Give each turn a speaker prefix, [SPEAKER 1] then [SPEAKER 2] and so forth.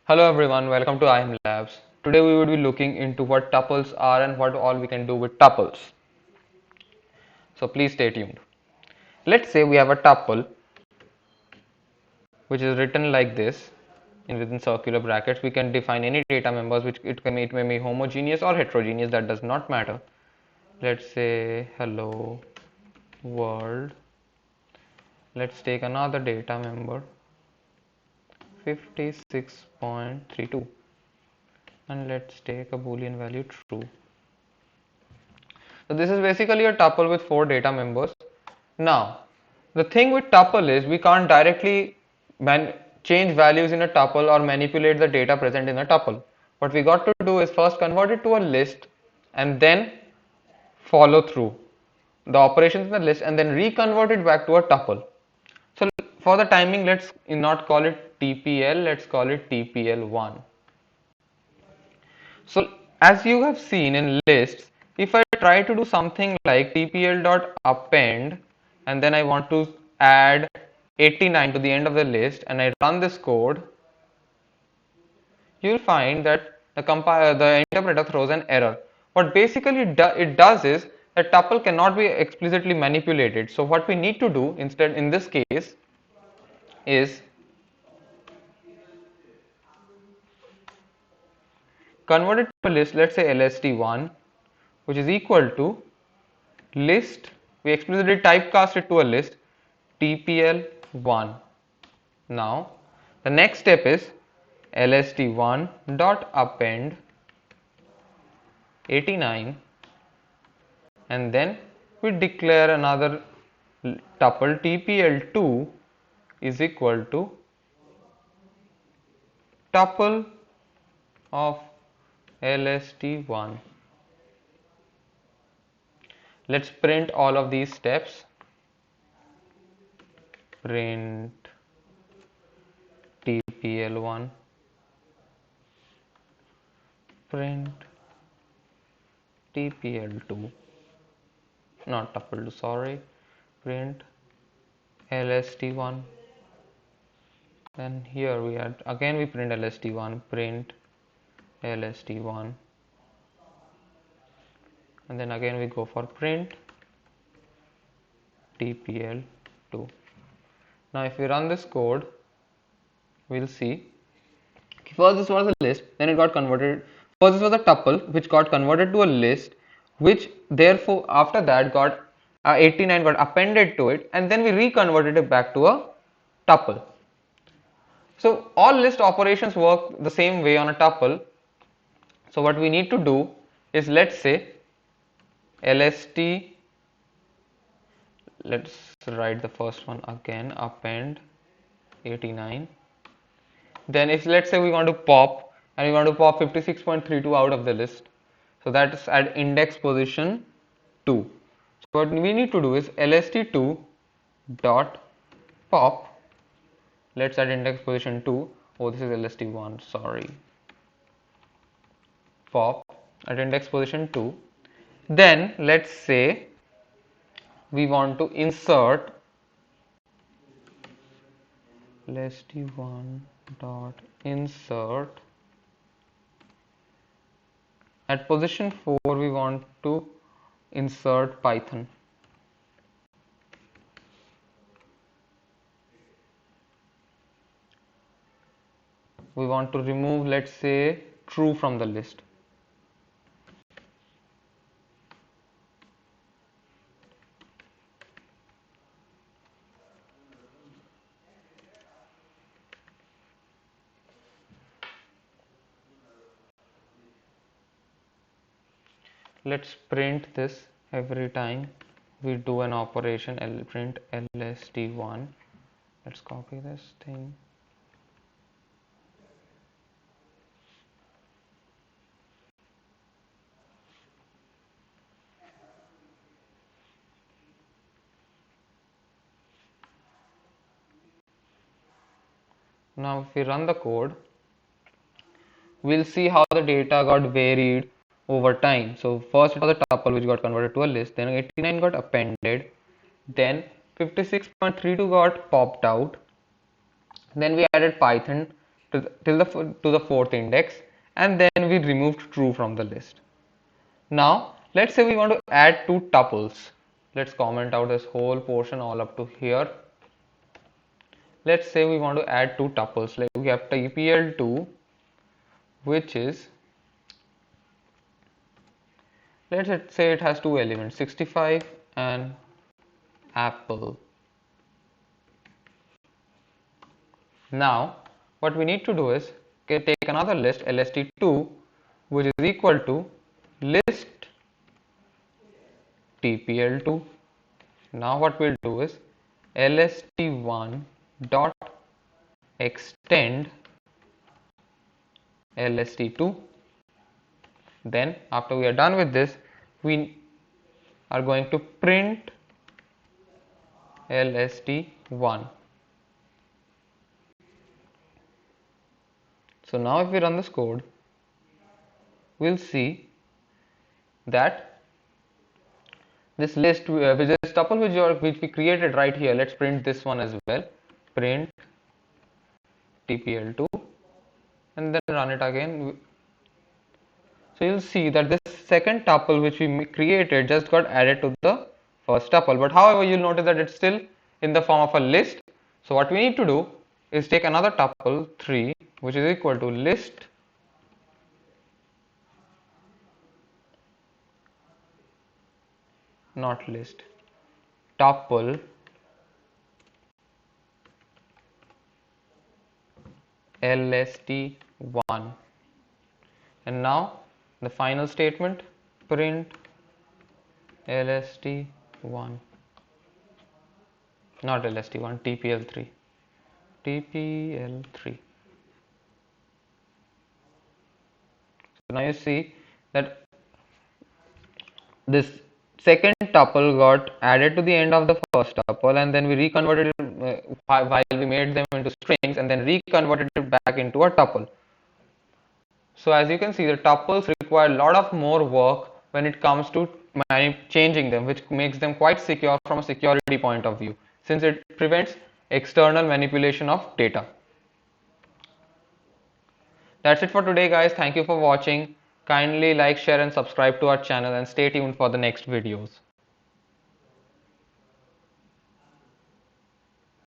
[SPEAKER 1] Hello everyone, welcome to IEMLabs. Today we will be looking into what tuples are and what all we can do with tuples. So please stay tuned. Let's say we have a tuple which is written like this in within circular brackets. We can define any data members which it may be homogeneous or heterogeneous, that does not matter. Let's say hello world. Let's take another data member 56.32 and let's take a boolean value true. So this is basically a tuple with 4 data members. Now, the thing with tuple is we can't directly change values in a tuple or manipulate the data present in a tuple. What we got to do is first convert it to a list and then follow through the operations in the list and then reconvert it back to a tuple. So for the timing, let's not call it TPL, let's call it TPL1. So as you have seen in lists, if I try to do something like tpl.append and then I want to add 89 to the end of the list and I run this code, you will find that the interpreter throws an error. What basically it does is a tuple cannot be explicitly manipulated. So what we need to do instead in this case is convert it to a list, let's say lst1, which is equal to list, we explicitly typecast it to a list tpl1. Now the next step is lst1 dot append 89 and then we declare another tuple tpl2 is equal to tuple of lst1. Let's print all of these steps. Print tpl1, print tpl2, not tuple2, sorry, print lst1. Then here we had again we print lst1, print lst1, and then again we go for print tpl2. Now if we run this code, we'll see first this was a list, then it got converted. First this was a tuple which got converted to a list, which therefore after that got 89 got appended to it, and then we reconverted it back to a tuple. So all list operations work the same way on a tuple. So what we need to do is, let's say lst, let's write the first one again, append 89. Then if let's say we want to pop and we want to pop 56.32 out of the list, so that's at index position 2. So what we need to do is lst2 dot pop, let's add index position 2. Oh, this is lst1, sorry, pop at index position 2. Then let's say we want to insert lst1 dot insert at position 4. We want to insert Python. We want to remove, let's say, true from the list. Let's print this every time we do an operation. Print lst1. Let's copy this thing. Now if we run the code, we'll see how the data got varied over time. So first it was a tuple which got converted to a list, then 89 got appended, then 56.32 got popped out, then we added Python to the fourth index, and then we removed true from the list. Now let's say we want to add two tuples. Let's comment out this whole portion all up to here. Let's say we want to add two tuples, like we have tpl2, which is, let's say it has two elements, 65 and apple. Now what we need to do is take another list, lst2, which is equal to list tpl2. Now what we'll do is lst1 dot extend lst2. Then after we are done with this, we are going to print lst1. So now if we run this code, we'll see that this list with this tuple which we created right here, let's print this one as well, print tpl2, and then run it again. So you'll see that this second tuple which we created just got added to the first tuple, but however you'll notice that it's still in the form of a list. So what we need to do is take another tuple 3, which is equal to list not list tuple lst1, and now the final statement, print lst1, not lst1, tpl3, tpl3. So now you see that this second tuple got added to the end of the first tuple, and then we reconverted it while we made them into strings, and then reconverted it back into a tuple. So as you can see, the tuples require a lot of more work when it comes to changing them, which makes them quite secure from a security point of view, since it prevents external manipulation of data. That's it for today, guys. Thank you for watching. Kindly like, share and subscribe to our channel, and stay tuned for the next videos.